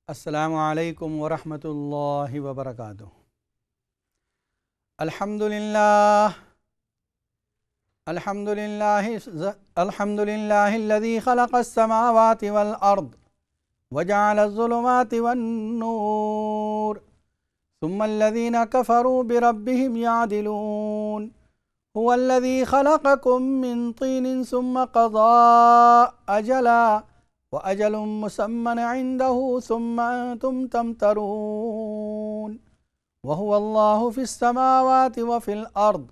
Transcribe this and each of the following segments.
السلام علیکم ورحمۃ اللہ وبرکاتہ۔ الحمد للہ الذی خلق السماوات والارض وجعل الظلمات والنور ثم الذین کفروا بربهم يعدلون هو الذی خلقکم من طین ثم قضى اجلا وأجل مسمى عنده ثم أنتم تمترون وهو الله في السماوات وفي الأرض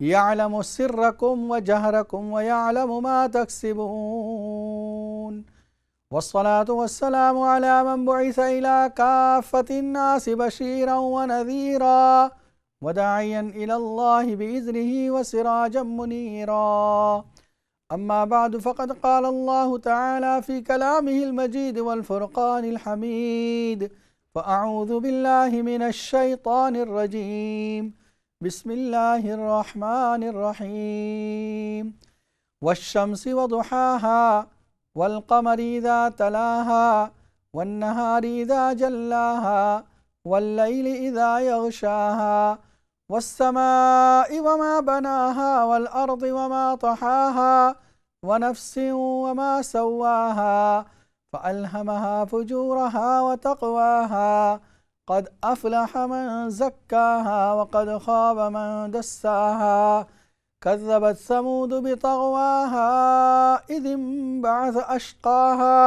يعلم سركم وجهركم ويعلم ما تكسبون والصلاة والسلام على من بعث إلى كافة الناس بشيرا ونذيرا وداعيا إلى الله بإذنه وسراجا منيرا. أما بعد فقد قال الله تعالى في كلامه المجيد والفرقان الحميد فأعوذ بالله من الشيطان الرجيم بسم الله الرحمن الرحيم والشمس وضحاها والقمر إذا تلاها والنهار إذا جلاها والليل إذا يغشاها والسماء وما بناها والأرض وما طحاها ونفس وما سواها فألهمها فجورها وتقواها قد أفلح من زكاها وقد خاب من دساها كذبت ثمود بطغواها إذ انبعث أشقاها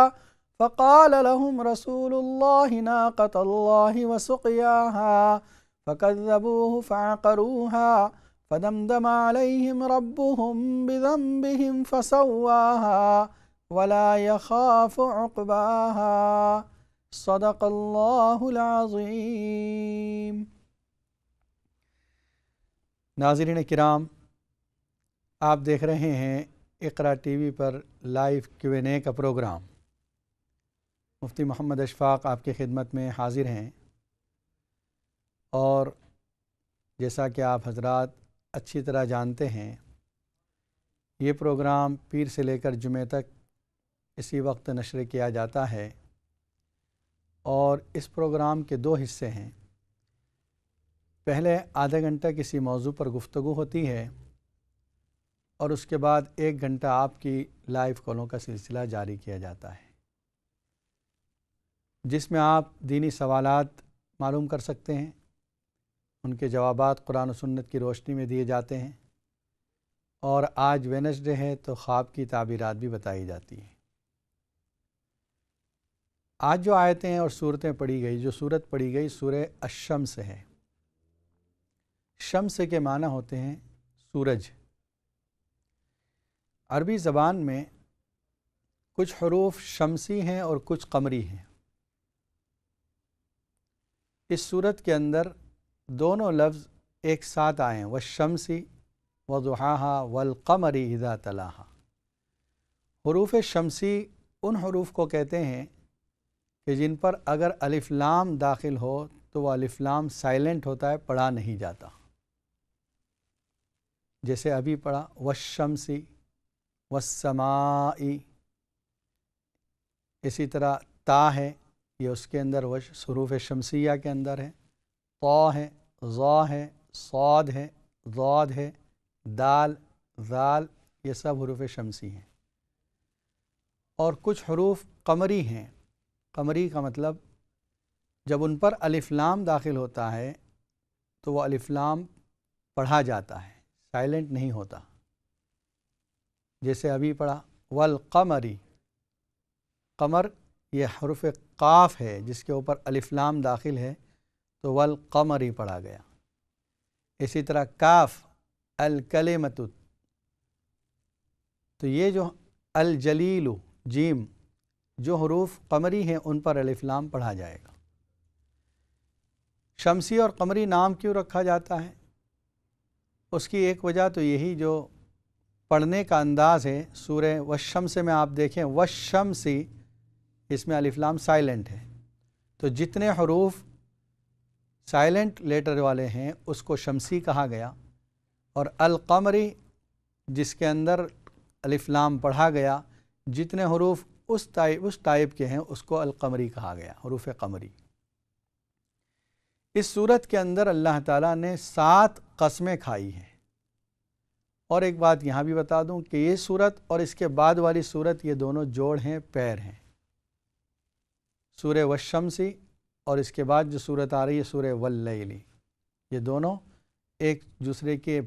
فقال لهم رسول الله ناقة الله وسقياها فكذبوه فعقروها فدمدم عليهم ربهم بذنبهم فسواها ولا يخاف عقباها صدق اللہ العظیم۔ ناظرین کرام، آپ دیکھ رہے ہیں اقرا ٹی وی پر لائیو Q&A کا پروگرام۔ مفتی محمد اشفاق آپ کی خدمت میں حاضر ہیں، اور جیسا کہ آپ حضرات اچھی طرح جانتے ہیں، یہ پروگرام پیر سے لے کر جمعہ تک اسی وقت نشر کیا جاتا ہے، اور اس پروگرام کے دو حصے ہیں۔ پہلے آدھا گھنٹہ کسی موضوع پر گفتگو ہوتی ہے، اور اس کے بعد 1 گھنٹہ آپ کی لائیو کالوں کا سلسلہ جاری کیا جاتا ہے، جس میں آپ دینی سوالات معلوم کر سکتے ہیں، ان کے جوابات قرآن و سنت کی روشنی میں دیے جاتے ہیں، اور آج وینسڈے ہے تو خواب کی تعبیرات بھی بتائی جاتی ہیں۔ آج جو آیتیں اور صورتیں پڑھی گئی، جو صورت پڑھی گئی سورہ الشمس ہے۔ شمس کے معنی ہوتے ہیں سورج۔ عربی زبان میں کچھ حروف شمسی ہیں اور کچھ قمری ہیں۔ اس صورت کے اندر دونوں لفظ ایک ساتھ آئے ہیں، والشمس وضحاها والقمر اذا تلاها۔ حروف شمسی ان حروف کو کہتے ہیں کہ جن پر اگر الف لام داخل ہو تو وہ الف لام سائلنٹ ہوتا ہے، پڑھا نہیں جاتا، جیسے ابھی پڑھا والشمس والسماء۔ اسی طرح تا ہے، یہ اس کے اندر حروف شمسیہ کے اندر ہے۔ طا ہے، ظا ہے، صاد ہے، ضاد ہے، دال، ذال، یہ سب حروف شمسی ہیں۔ اور کچھ حروف قمری ہیں۔ قمری کا مطلب جب ان پر الف لام داخل ہوتا ہے تو وہ الف لام پڑھا جاتا ہے، سائلنٹ نہیں ہوتا، جیسے ابھی پڑھا والقمری۔ قمر یہ حرف قاف ہے جس کے اوپر الف لام داخل ہے، تو والقمری پڑھا گیا۔ اسی طرح کاف الکلمۃ، تو یہ جو الجلیل جیم، جو حروف قمری ہیں ان پر الف لام پڑھا جائے گا۔ شمسی اور قمری نام کیوں رکھا جاتا ہے؟ اس کی ایک وجہ تو یہی جو پڑھنے کا انداز ہے۔ سورہ والشمس میں آپ دیکھیں والشمسی، اس میں الف لام سائلنٹ ہے، تو جتنے حروف سائلنٹ لیٹر والے ہیں اس کو شمسی کہا گیا، اور القمری جس کے اندر الف لام پڑھا گیا، جتنے حروف اس ٹائپ کے ہیں، اس کو القمری کہا گیا، حروف قمری۔ اس صورت کے اندر اللہ تعالیٰ نے 7 قسمیں کھائی ہیں۔ اور ایک بات یہاں بھی بتا دوں کہ یہ صورت اور اس کے بعد والی صورت یہ دونوں جوڑ ہیں، پیر ہیں۔ سورہ والشمسی اور اس کے بعد جو صورت آ رہی ہے سورہ واللیل، یہ دونوں ایک دوسرے کے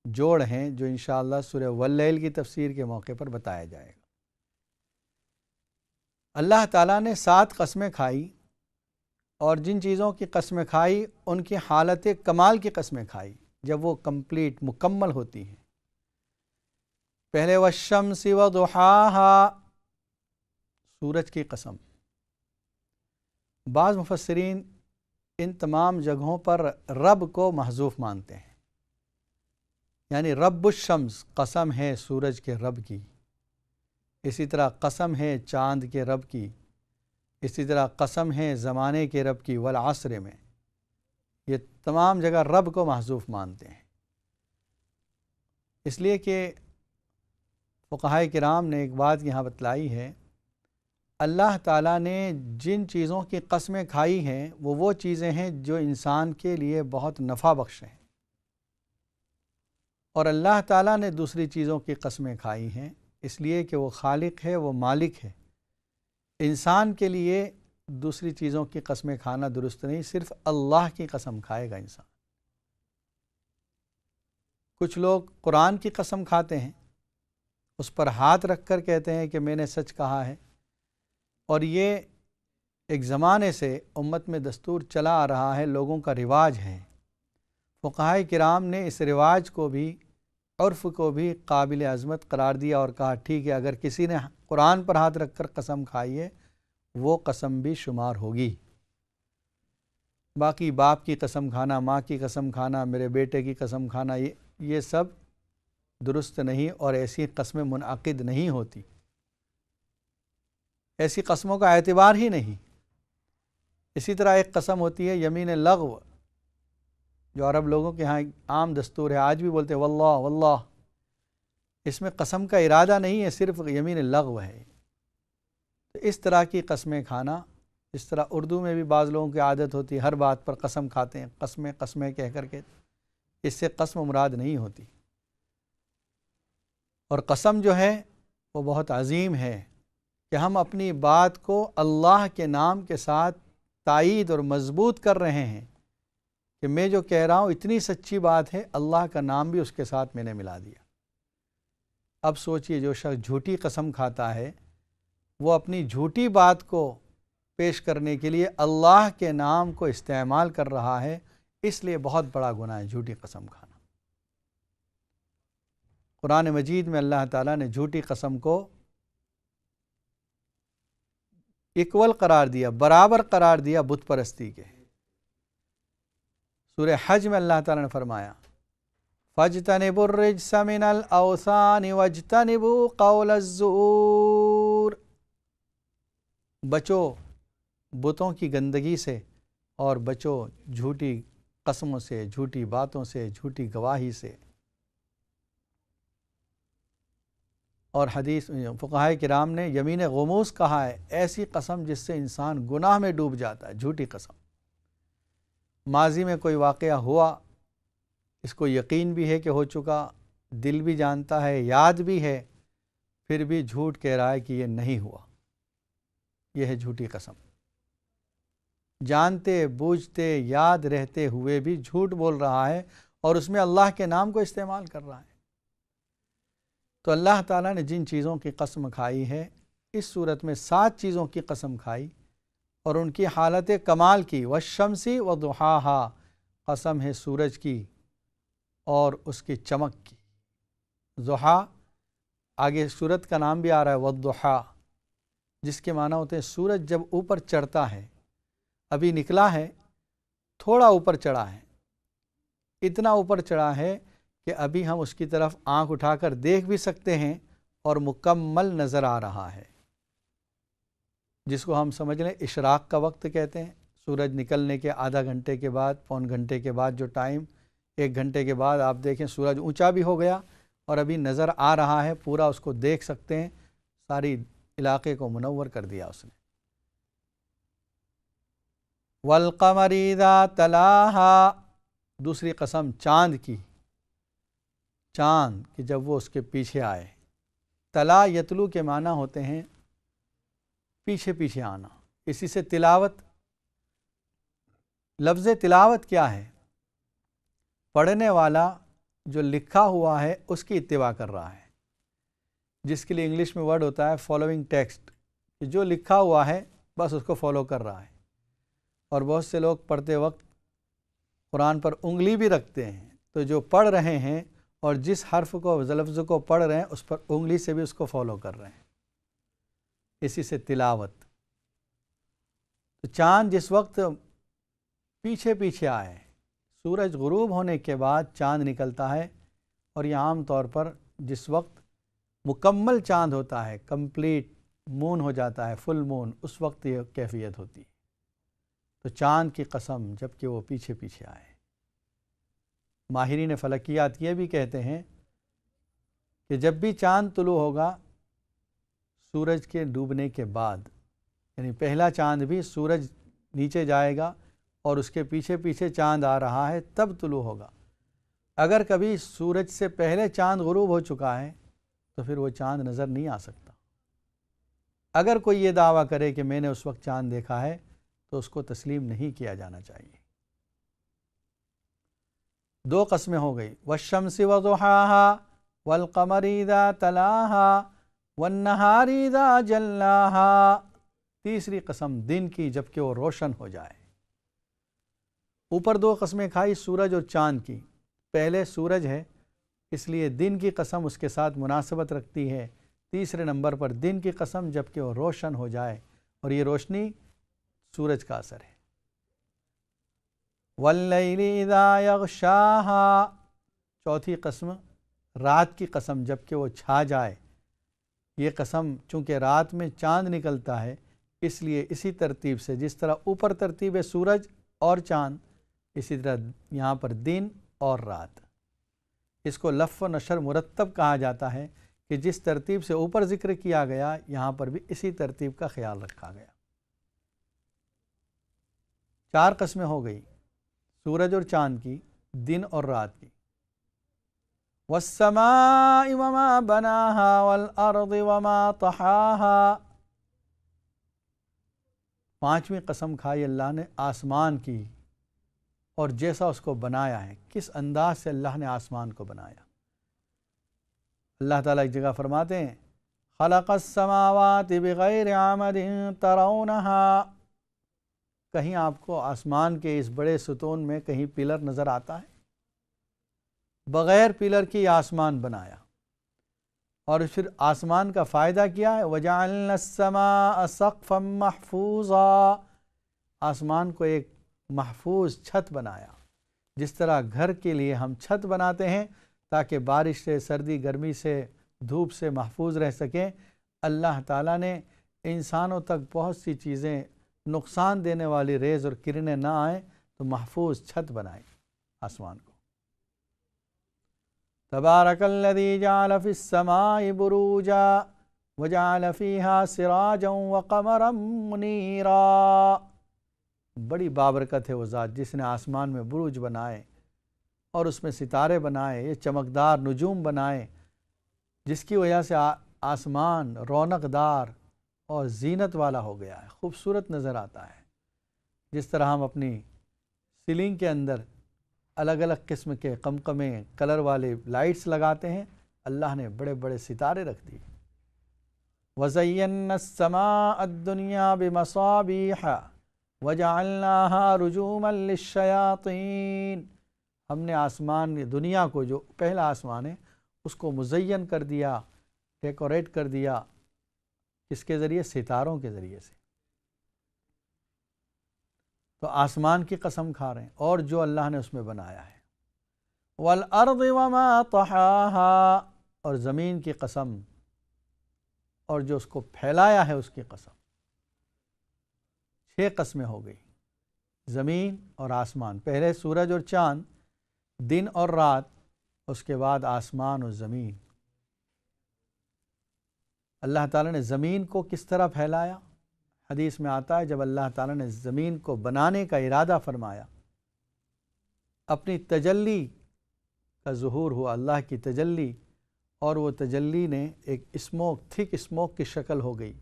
جوڑ ہیں، جو انشاءاللہ سورہ واللیل کی تفسیر کے موقع پر بتایا جائے گا۔ اللہ تعالیٰ نے 7 قسمیں کھائی، اور جن چیزوں کی قسمیں کھائی ان کی حالت کمال کی قسمیں کھائی، جب وہ کمپلیٹ مکمل ہوتی ہیں۔ پہلے والشمس وضحاہا، سورج کی قسم۔ بعض مفسرین ان تمام جگہوں پر رب کو محذوف مانتے ہیں، یعنی رب الشمس، قسم ہے سورج کے رب کی، اسی طرح قسم ہے چاند کے رب کی، اسی طرح قسم ہے زمانے کے رب کی، والعصر میں، یہ تمام جگہ رب کو محذوف مانتے ہیں۔ اس لیے کہ فقہائے کرام نے ایک بات یہاں بتلائی ہے، اللہ تعالیٰ نے جن چیزوں کی قسمیں کھائی ہیں وہ چیزیں ہیں جو انسان کے لیے بہت نفع بخش ہیں، اور اللہ تعالیٰ نے دوسری چیزوں کی قسمیں کھائی ہیں اس لیے کہ وہ خالق ہے، وہ مالک ہے۔ انسان کے لیے دوسری چیزوں کی قسمیں کھانا درست نہیں، صرف اللہ کی قسم کھائے گا انسان۔ کچھ لوگ قرآن کی قسم کھاتے ہیں، اس پر ہاتھ رکھ کر کہتے ہیں کہ میں نے سچ کہا ہے، اور یہ ایک زمانے سے امت میں دستور چلا آ رہا ہے، لوگوں کا رواج ہے۔ فقہائے کرام نے اس رواج کو بھی، عرف کو بھی قابل عظمت قرار دیا اور کہا ٹھیک ہے، اگر کسی نے قرآن پر ہاتھ رکھ کر قسم کھائی ہے وہ قسم بھی شمار ہوگی۔ باقی باپ کی قسم کھانا، ماں کی قسم کھانا، میرے بیٹے کی قسم کھانا، یہ سب درست نہیں، اور ایسی قسمیں منعقد نہیں ہوتی، ایسی قسموں کا اعتبار ہی نہیں۔ اسی طرح ایک قسم ہوتی ہے یمین لغو، جو عرب لوگوں کے ہاں عام دستور ہے، آج بھی بولتے ہیں واللہ واللہ، اس میں قسم کا ارادہ نہیں ہے، صرف یمین لغو ہے۔ تو اس طرح کی قسمیں کھانا، اس طرح اردو میں بھی بعض لوگوں کی عادت ہوتی ہے، ہر بات پر قسم کھاتے ہیں، قسمیں قسمیں کہہ کر کے، اس سے قسم مراد نہیں ہوتی۔ اور قسم جو ہے وہ بہت عظیم ہے کہ ہم اپنی بات کو اللہ کے نام کے ساتھ تائید اور مضبوط کر رہے ہیں کہ میں جو کہہ رہا ہوں اتنی سچی بات ہے، اللہ کا نام بھی اس کے ساتھ میں نے ملا دیا۔ اب سوچئے جو شخص جھوٹی قسم کھاتا ہے وہ اپنی جھوٹی بات کو پیش کرنے کے لیے اللہ کے نام کو استعمال کر رہا ہے، اس لیے بہت بڑا گناہ ہے جھوٹی قسم کھانا۔ قرآن مجید میں اللہ تعالیٰ نے جھوٹی قسم کو اکول قرار دیا، برابر قرار دیا بت پرستی کے۔ سورہ حج میں اللہ تعالیٰ نے فرمایا فَاجْتَنِبُوا الرِّجْسَ مِنَ الْأَوْثَانِ وَاجْتَنِبُوا قَوْلَ الزُّورِ، بچو بتوں کی گندگی سے اور بچو جھوٹی قسموں سے، جھوٹی باتوں سے، جھوٹی گواہی سے۔ اور حدیث فقہائے کرام نے یمین غموس کہا ہے، ایسی قسم جس سے انسان گناہ میں ڈوب جاتا ہے، جھوٹی قسم۔ ماضی میں کوئی واقعہ ہوا، اس کو یقین بھی ہے کہ ہو چکا، دل بھی جانتا ہے، یاد بھی ہے، پھر بھی جھوٹ کہہ رہا ہے کہ یہ نہیں ہوا، یہ ہے جھوٹی قسم۔ جانتے بوجھتے یاد رہتے ہوئے بھی جھوٹ بول رہا ہے اور اس میں اللہ کے نام کو استعمال کر رہا ہے۔ تو اللہ تعالیٰ نے جن چیزوں کی قسم کھائی ہے، اس صورت میں 7 چیزوں کی قسم کھائی اور ان کی حالت کمال کی۔ والشمس وضحاہا، قسم ہے سورج کی اور اس کی چمک کی۔ ضحا، آگے سورت کا نام بھی آ رہا ہے والضحا، جس کے معنی ہوتے ہیں سورج جب اوپر چڑھتا ہے، ابھی نکلا ہے، تھوڑا اوپر چڑھا ہے، اتنا اوپر چڑھا ہے کہ ابھی ہم اس کی طرف آنکھ اٹھا کر دیکھ بھی سکتے ہیں اور مکمل نظر آ رہا ہے، جس کو ہم سمجھ لیں اشراق کا وقت کہتے ہیں۔ سورج نکلنے کے آدھا گھنٹے کے بعد، پون گھنٹے کے بعد جو ٹائم، 1 گھنٹے کے بعد آپ دیکھیں سورج اونچا بھی ہو گیا اور ابھی نظر آ رہا ہے، پورا اس کو دیکھ سکتے ہیں، ساری علاقے کو منور کر دیا اس نے۔ والقمر اذا تلاہا، دوسری قسم چاند کی، چاند کہ جب وہ اس کے پیچھے آئے۔ تلا یتلو کے معنی ہوتے ہیں پیچھے پیچھے آنا، اسی سے تلاوت، لفظ تلاوت کیا ہے؟ پڑھنے والا جو لکھا ہوا ہے اس کی اتباع کر رہا ہے، جس کے لیے انگلش میں ورڈ ہوتا ہے فالوئنگ ٹیکسٹ، کہ جو لکھا ہوا ہے بس اس کو فالو کر رہا ہے۔ اور بہت سے لوگ پڑھتے وقت قرآن پر انگلی بھی رکھتے ہیں، تو جو پڑھ رہے ہیں اور جس حرف کو لفظ کو پڑھ رہے ہیں اس پر انگلی سے بھی اس کو فالو کر رہے ہیں، اسی سے تلاوت۔ تو چاند جس وقت پیچھے پیچھے آئے، سورج غروب ہونے کے بعد چاند نکلتا ہے، اور یہ عام طور پر جس وقت مکمل چاند ہوتا ہے، کمپلیٹ مون ہو جاتا ہے، فل مون، اس وقت یہ کیفیت ہوتی ہے۔ تو چاند کی قسم جب کہ وہ پیچھے پیچھے آئے۔ ماہرین فلکیات یہ بھی کہتے ہیں کہ جب بھی چاند طلوع ہوگا سورج کے ڈوبنے کے بعد، یعنی پہلا چاند بھی سورج نیچے جائے گا اور اس کے پیچھے پیچھے چاند آ رہا ہے تب طلوع ہوگا۔ اگر کبھی سورج سے پہلے چاند غروب ہو چکا ہے تو پھر وہ چاند نظر نہیں آ سکتا۔ اگر کوئی یہ دعویٰ کرے کہ میں نے اس وقت چاند دیکھا ہے تو اس کو تسلیم نہیں کیا جانا چاہیے۔ دو قسمیں ہو گئی، والشمس وضحاها والقمر اذا تلاها والنہار اذا جلاها، تیسری قسم دن کی جب کہ وہ روشن ہو جائے۔ اوپر دو قسمیں کھائی سورج اور چاند کی، پہلے سورج ہے اس لیے دن کی قسم اس کے ساتھ مناسبت رکھتی ہے، تیسرے نمبر پر دن کی قسم جب کہ وہ روشن ہو جائے، اور یہ روشنی سورج کا اثر ہے۔ واللیل اذا یغشاها، چوتھی قسم رات کی قسم جب کہ وہ چھا جائے۔ یہ قسم چونکہ رات میں چاند نکلتا ہے اس لیے اسی ترتیب سے جس طرح اوپر ترتیب ہے سورج اور چاند، اسی طرح یہاں پر دن اور رات۔ اس کو لف و نشر مرتب کہا جاتا ہے کہ جس ترتیب سے اوپر ذکر کیا گیا یہاں پر بھی اسی ترتیب کا خیال رکھا گیا۔ چار قسمیں ہو گئی سورج اور چاند کی، دن اور رات کی۔ والسماء وما بناها والارض وما طحاها، پانچویں قسم کھائی اللہ نے آسمان کی اور جیسا اس کو بنایا ہے، کس انداز سے اللہ نے آسمان کو بنایا۔ اللہ تعالیٰ ایک جگہ فرماتے ہیں خلق السماوات بغیر عمد ترونها، کہیں آپ کو آسمان کے اس بڑے ستون میں کہیں پلر نظر آتا ہے؟ بغیر پلر کی آسمان بنایا، اور پھر آسمان کا فائدہ کیا ہے؟ وَجَعَلْنَا السَّمَاءَ سَقْفًا مَحْفُوظًا، آسمان کو ایک محفوظ چھت بنایا۔ جس طرح گھر کے لیے ہم چھت بناتے ہیں تاکہ بارش سے، سردی گرمی سے، دھوپ سے محفوظ رہ سکیں، اللہ تعالیٰ نے انسانوں تک بہت سی چیزیں نقصان دینے والی ریز اور کرنیں نہ آئیں تو محفوظ چھت بنائی آسمان کو۔ تبارک الذی جعل فی السماء بروجا وجعل فیہا سراجا وقمرا منیرا، بڑی بابرکت ہے وہ ذات جس نے آسمان میں بروج بنائے اور اس میں ستارے بنائے، یہ چمکدار نجوم بنائے، جس کی وجہ سے آسمان رونق دار اور زینت والا ہو گیا ہے، خوبصورت نظر آتا ہے۔ جس طرح ہم اپنی سیلنگ کے اندر الگ الگ قسم کے قمقمے کلر والے لائٹس لگاتے ہیں، اللہ نے بڑے بڑے ستارے رکھ دیے۔ وَزَيَّنَّا السَّمَاءَ الدُّنْيَا بِمَصَابِيحَ وَجَعَلْنَاهَا رُجُومًا لِلشَّيَاطِينِ، ہم نے آسمان دنیا کو جو پہلا آسمان ہے اس کو مزین کر دیا، ڈیکوریٹ کر دیا، کس کے ذریعے؟ ستاروں کے ذریعے سے۔ تو آسمان کی قسم کھا رہے ہیں اور جو اللہ نے اس میں بنایا ہے۔ وَالْأَرْضِ وَمَا طَحَاهَا، اور زمین کی قسم اور جو اس کو پھیلایا ہے اس کی قسم۔ 6 قسمیں ہو گئی، زمین اور آسمان، پہلے سورج اور چاند، دن اور رات، اس کے بعد آسمان اور زمین۔ اللہ تعالیٰ نے زمین کو کس طرح پھیلایا؟ حدیث میں آتا ہے جب اللہ تعالیٰ نے زمین کو بنانے کا ارادہ فرمایا، اپنی تجلی کا ظہور ہوا، اللہ کی تجلی، اور وہ تجلی نے ایک تھک اسموک کی شکل ہو گئی،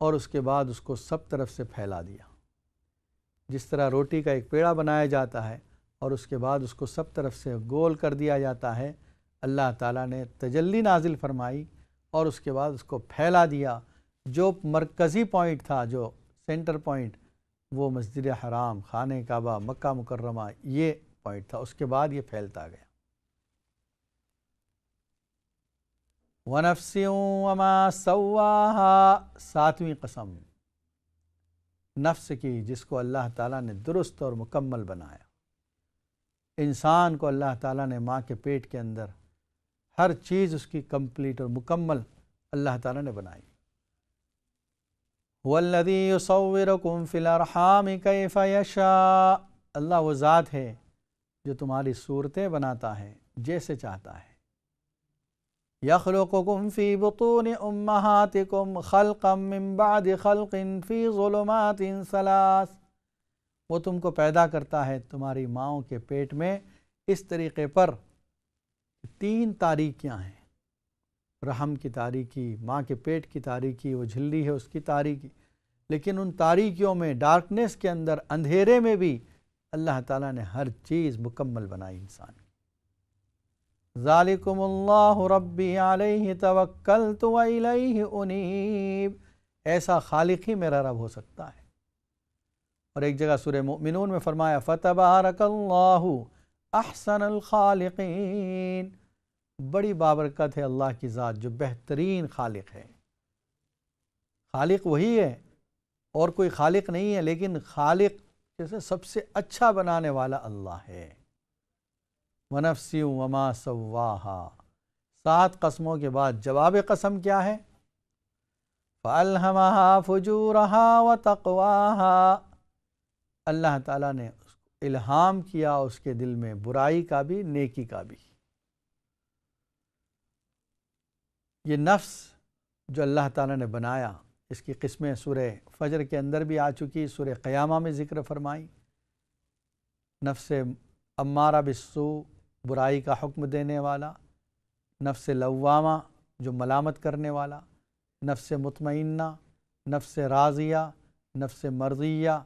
اور اس کے بعد اس کو سب طرف سے پھیلا دیا۔ جس طرح روٹی کا ایک پیڑا بنایا جاتا ہے اور اس کے بعد اس کو سب طرف سے گول کر دیا جاتا ہے، اللہ تعالیٰ نے تجلی نازل فرمائی اور اس کے بعد اس کو پھیلا دیا۔ جو مرکزی پوائنٹ تھا، جو سینٹر پوائنٹ، وہ مسجد حرام، خانہ کعبہ، مکہ مکرمہ، یہ پوائنٹ تھا۔ اس کے بعد یہ پھیلتا گیا۔ وَنَفْسٍ وَمَا سَوَّاهَا، ساتویں قسم نفس کی، جس کو اللہ تعالیٰ نے درست اور مکمل بنایا۔ انسان کو اللہ تعالیٰ نے ماں کے پیٹ کے اندر ہر چیز اس کی کمپلیٹ اور مکمل اللہ تعالیٰ نے بنائی۔ هُوَ الَّذِي يُصَوِّرُكُمْ فِي الْأَرْحَامِ كَيْفَ يَشَاءُ، اللہ وہ ذات ہے جو تمہاری صورتیں بناتا ہے جیسے چاہتا ہے۔ يَخْلُقُكُمْ فِي بُطُونِ أُمَّهَاتِكُمْ خَلْقًا مِّن بَعْدِ خَلْقٍ فِي ظُلُمَاتٍ ثَلَاثٍ، وہ تم کو پیدا کرتا ہے تمہاری ماؤں کے پیٹ میں اس طریقے پر، 3 تاریکیاں ہیں، رحم کی تاریکی، ماں کے پیٹ کی تاریکی، وہ جھلی ہے اس کی تاریکی، لیکن ان تاریکیوں میں، ڈارکنیس کے اندر، اندھیرے میں بھی اللہ تعالیٰ نے ہر چیز مکمل بنائی انسان کی۔ ذالکم اللہ ربی علیہ توکلت والیہ انیب، ایسا خالق ہی میرا رب ہو سکتا ہے۔ اور ایک جگہ سورہ مومنون میں فرمایا فتبارک اللہ احسن الخالقین، بڑی بابرکت ہے اللہ کی ذات جو بہترین خالق ہے۔ خالق وہی ہے اور کوئی خالق نہیں ہے، لیکن خالق جیسے سب سے اچھا بنانے والا اللہ ہے۔ وَنَفْسٍ وَمَا سَوَّاهَا، 7 قسموں کے بعد جواب قسم کیا ہے؟ فَأَلْهَمَهَا فُجُورَهَا وَتَقْوَاهَا، اللہ تعالیٰ نے الہام کیا اس کے دل میں برائی کا بھی نیکی کا بھی۔ یہ نفس جو اللہ تعالیٰ نے بنایا، اس کی قسمیں سورہ فجر کے اندر بھی آ چکی، سورہ قیامہ میں ذکر فرمائی۔ نفس امارہ بالسوء، برائی کا حکم دینے والا، نفس لوامہ جو ملامت کرنے والا، نفس مطمئنہ، نفس راضیہ، نفس مرضیہ،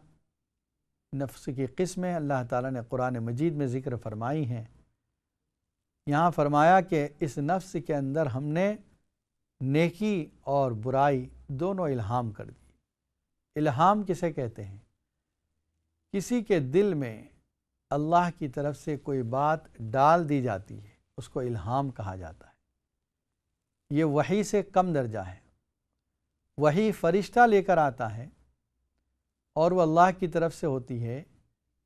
نفس کی قسمیں اللہ تعالیٰ نے قرآن مجید میں ذکر فرمائی ہیں۔ یہاں فرمایا کہ اس نفس کے اندر ہم نے نیکی اور برائی دونوں الہام کر دی۔ الہام کسے کہتے ہیں؟ کسی کے دل میں اللہ کی طرف سے کوئی بات ڈال دی جاتی ہے، اس کو الہام کہا جاتا ہے۔ یہ وحی سے کم درجہ ہے۔ وحی فرشتہ لے کر آتا ہے اور وہ اللہ کی طرف سے ہوتی ہے،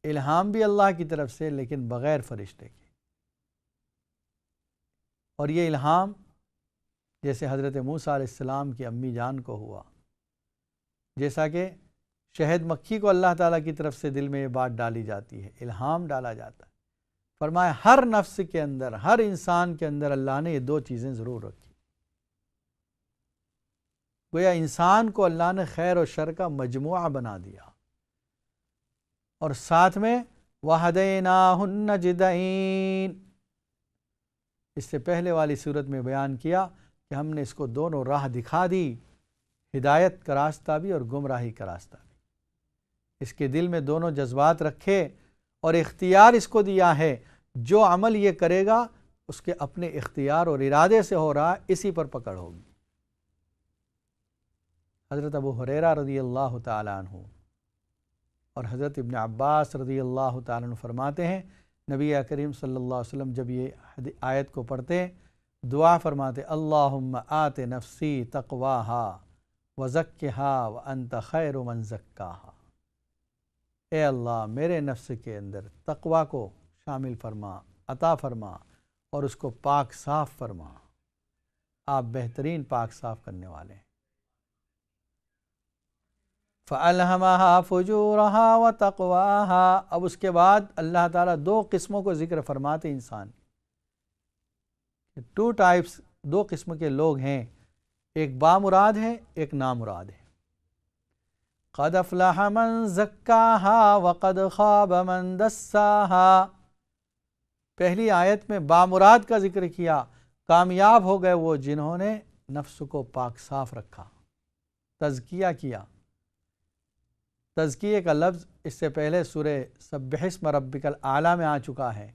الہام بھی اللہ کی طرف سے لیکن بغیر فرشتے کے۔ اور یہ الہام جیسے حضرت موسیٰ علیہ السلام کی امی جان کو ہوا، جیسا کہ شہد مکھی کو اللہ تعالیٰ کی طرف سے دل میں یہ بات ڈالی جاتی ہے، الہام ڈالا جاتا ہے۔ فرمایا ہر نفس کے اندر، ہر انسان کے اندر اللہ نے یہ 2 چیزیں ضرور رکھی۔ گویا انسان کو اللہ نے خیر و شر کا مجموعہ بنا دیا، اور ساتھ میں وَهَدَيْنَاهُ النَّجْدَيْنِ، اس سے پہلے والی صورت میں بیان کیا کہ ہم نے اس کو دونوں راہ دکھا دی، ہدایت کا راستہ بھی اور گمراہی کا راستہ بھی۔ اس کے دل میں دونوں جذبات رکھے اور اختیار اس کو دیا ہے، جو عمل یہ کرے گا اس کے اپنے اختیار اور ارادے سے ہو رہا، اسی پر پکڑ ہوگی۔ حضرت ابو ہریرہ رضی اللہ تعالیٰ عنہ اور حضرت ابن عباس رضی اللہ تعالیٰ عنہ فرماتے ہیں، نبی کریم صلی اللہ علیہ وسلم جب یہ آیت کو پڑھتے دعا فرماتے، اللہم آت نفسی تقواہا وزکہا وانت خیر من زکاہا، اے اللہ میرے نفس کے اندر تقوی کو شامل فرما، عطا فرما، اور اس کو پاک صاف فرما، آپ بہترین پاک صاف کرنے والے ہیں۔ فَأَلْهَمَهَا فُجُورَهَا وَتَقْوَاهَا، اب اس کے بعد اللہ تعالیٰ 2 قسموں کو ذکر فرماتے انسان، 2 ٹائپس، 2 قسم کے لوگ ہیں، ایک با مراد ہے، ایک نامراد ہے۔ قد افلح من زکاہا وقد خاب من دساہا، پہلی آیت میں با مراد کا ذکر کیا، کامیاب ہو گئے وہ جنہوں نے نفس کو پاک صاف رکھا، تزکیہ کیا۔ تزکیے کا لفظ اس سے پہلے سورہ سبح اسم ربک الاعلی میں آ چکا ہے۔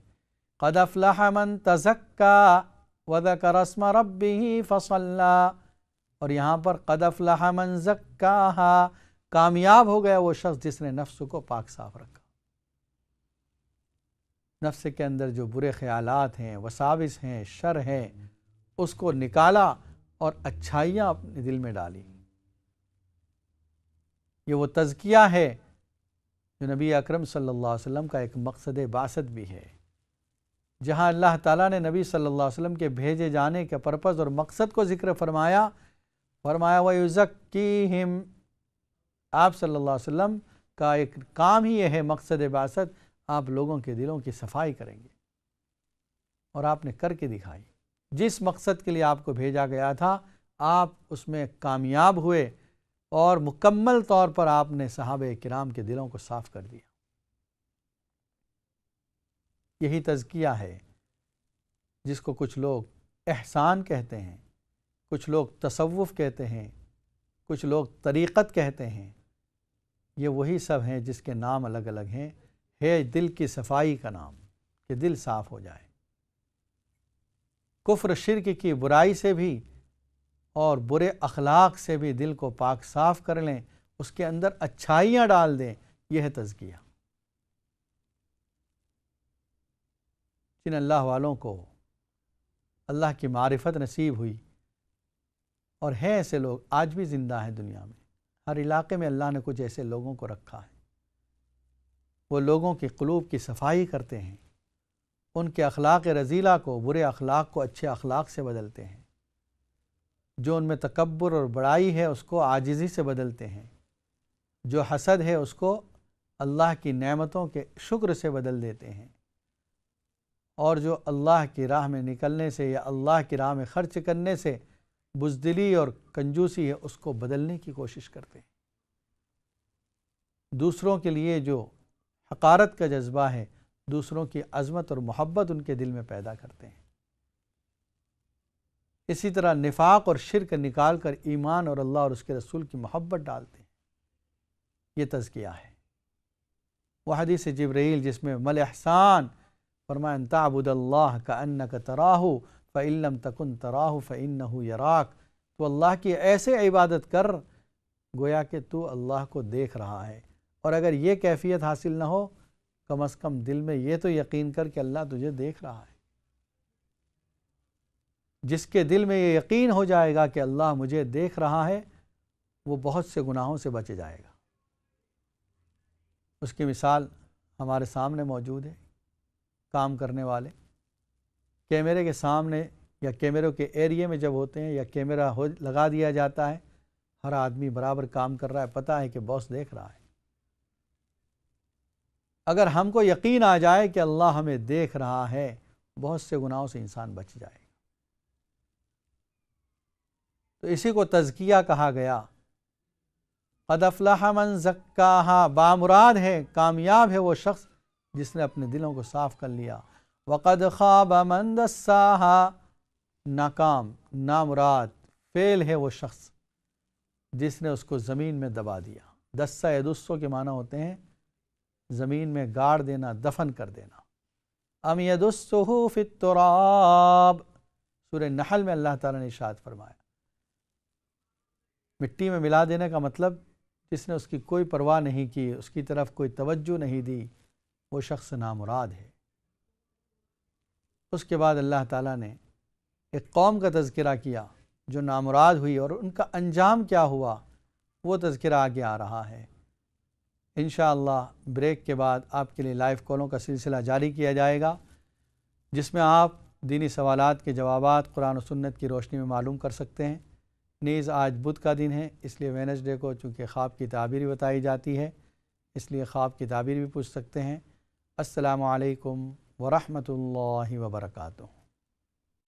قد افلح من تزکا وذکر اسم ربہ فصلی، اور یہاں پر قد افلح من زکاہا، کامیاب ہو گیا وہ شخص جس نے نفس کو پاک صاف رکھا۔ نفس کے اندر جو برے خیالات ہیں، وساوس ہیں، شر ہے، اس کو نکالا اور اچھائیاں اپنے دل میں ڈالی۔ یہ وہ تزکیہ ہے جو نبی اکرم صلی اللہ علیہ وسلم کا ایک مقصد بعثت بھی ہے، جہاں اللہ تعالیٰ نے نبی صلی اللہ علیہ وسلم کے بھیجے جانے کے پرپز اور مقصد کو ذکر فرمایا وَيُزَكِّيهِمْ، آپ صلی اللہ علیہ وسلم کا ایک کام ہی یہ ہے، مقصد بعثت، آپ لوگوں کے دلوں کی صفائی کریں گے، اور آپ نے کر کے دکھائی۔ جس مقصد کے لیے آپ کو بھیجا گیا تھا آپ اس میں کامیاب ہوئے، اور مکمل طور پر آپ نے صحابہ کرام کے دلوں کو صاف کر دیا۔ یہی تزکیہ ہے جس کو کچھ لوگ احسان کہتے ہیں، کچھ لوگ تصوف کہتے ہیں، کچھ لوگ طریقت کہتے ہیں۔ یہ وہی سب ہیں جس کے نام الگ الگ ہیں، ہے دل کی صفائی کا نام، کہ دل صاف ہو جائے، کفر شرک کی برائی سے بھی اور برے اخلاق سے بھی دل کو پاک صاف کر لیں، اس کے اندر اچھائیاں ڈال دیں، یہ ہے تزکیہ۔ جن اللہ والوں کو اللہ کی معرفت نصیب ہوئی، اور ہیں ایسے لوگ آج بھی زندہ ہیں دنیا میں، ہر علاقے میں اللہ نے کچھ ایسے لوگوں کو رکھا ہے، وہ لوگوں کی قلوب کی صفائی کرتے ہیں، ان کے اخلاق رذیلہ کو، برے اخلاق کو اچھے اخلاق سے بدلتے ہیں، جو ان میں تکبر اور بڑائی ہے اس کو عاجزی سے بدلتے ہیں، جو حسد ہے اس کو اللہ کی نعمتوں کے شکر سے بدل دیتے ہیں، اور جو اللہ کی راہ میں نکلنے سے یا اللہ کی راہ میں خرچ کرنے سے بزدلی اور کنجوسی ہے اس کو بدلنے کی کوشش کرتے ہیں۔ دوسروں کے لیے جو حقارت کا جذبہ ہے، دوسروں کی عظمت اور محبت ان کے دل میں پیدا کرتے ہیں۔ اسی طرح نفاق اور شرک نکال کر ایمان اور اللہ اور اس کے رسول کی محبت ڈالتے ہیں، یہ تزکیہ ہے۔ وہ حدیث جبرائیل جس میں مل احسان فرمایا ان تعبد اللہ کأنک تراہ فإن لم تکن تراہ فإنہ یراک، تو اللہ کی ایسے عبادت کر گویا کہ تو اللہ کو دیکھ رہا ہے، اور اگر یہ کیفیت حاصل نہ ہو کم از کم دل میں یہ تو یقین کر کہ اللہ تجھے دیکھ رہا ہے۔ جس کے دل میں یہ یقین ہو جائے گا کہ اللہ مجھے دیکھ رہا ہے، وہ بہت سے گناہوں سے بچ جائے گا۔ اس کی مثال ہمارے سامنے موجود ہے۔ کام کرنے والے کیمرے کے سامنے یا کیمروں کے ایریے میں جب ہوتے ہیں یا کیمرہ لگا دیا جاتا ہے، ہر آدمی برابر کام کر رہا ہے، پتہ ہے کہ باس دیکھ رہا ہے۔ اگر ہم کو یقین آ جائے کہ اللہ ہمیں دیکھ رہا ہے، بہت سے گناہوں سے انسان بچ جائے گا۔ تو اسی کو تزکیہ کہا گیا۔ قد افلح من زکاہا، بامراد ہے، کامیاب ہے وہ شخص جس نے اپنے دلوں کو صاف کر لیا۔ وقد خاب من دساہا، ناکام، نامراد، فیل ہے وہ شخص جس نے اس کو زمین میں دبا دیا۔ دسا یدسو کے معنی ہوتے ہیں زمین میں گاڑ دینا، دفن کر دینا۔ ام یدسہ فی التراب، سورہ نحل میں اللہ تعالیٰ نے ارشاد فرمایا، مٹی میں ملا دینے کا مطلب جس نے اس کی کوئی پرواہ نہیں کی، اس کی طرف کوئی توجہ نہیں دی، وہ شخص نامراد ہے۔ اس کے بعد اللہ تعالیٰ نے ایک قوم کا تذکرہ کیا جو نامراد ہوئی، اور ان کا انجام کیا ہوا وہ تذکرہ آگے آ رہا ہے۔ انشاءاللہ بریک کے بعد آپ کے لیے لائیو کالوں کا سلسلہ جاری کیا جائے گا، جس میں آپ دینی سوالات کے جوابات قرآن و سنت کی روشنی میں معلوم کر سکتے ہیں۔ نیز آج بدھ کا دن ہے، اس لیے وینسڈے کو چونکہ خواب کی تعبیر بتائی جاتی ہے، اس لیے خواب کی تعبیر بھی پوچھ سکتے ہیں۔ السلام علیکم ورحمۃ اللہ وبرکاتہ۔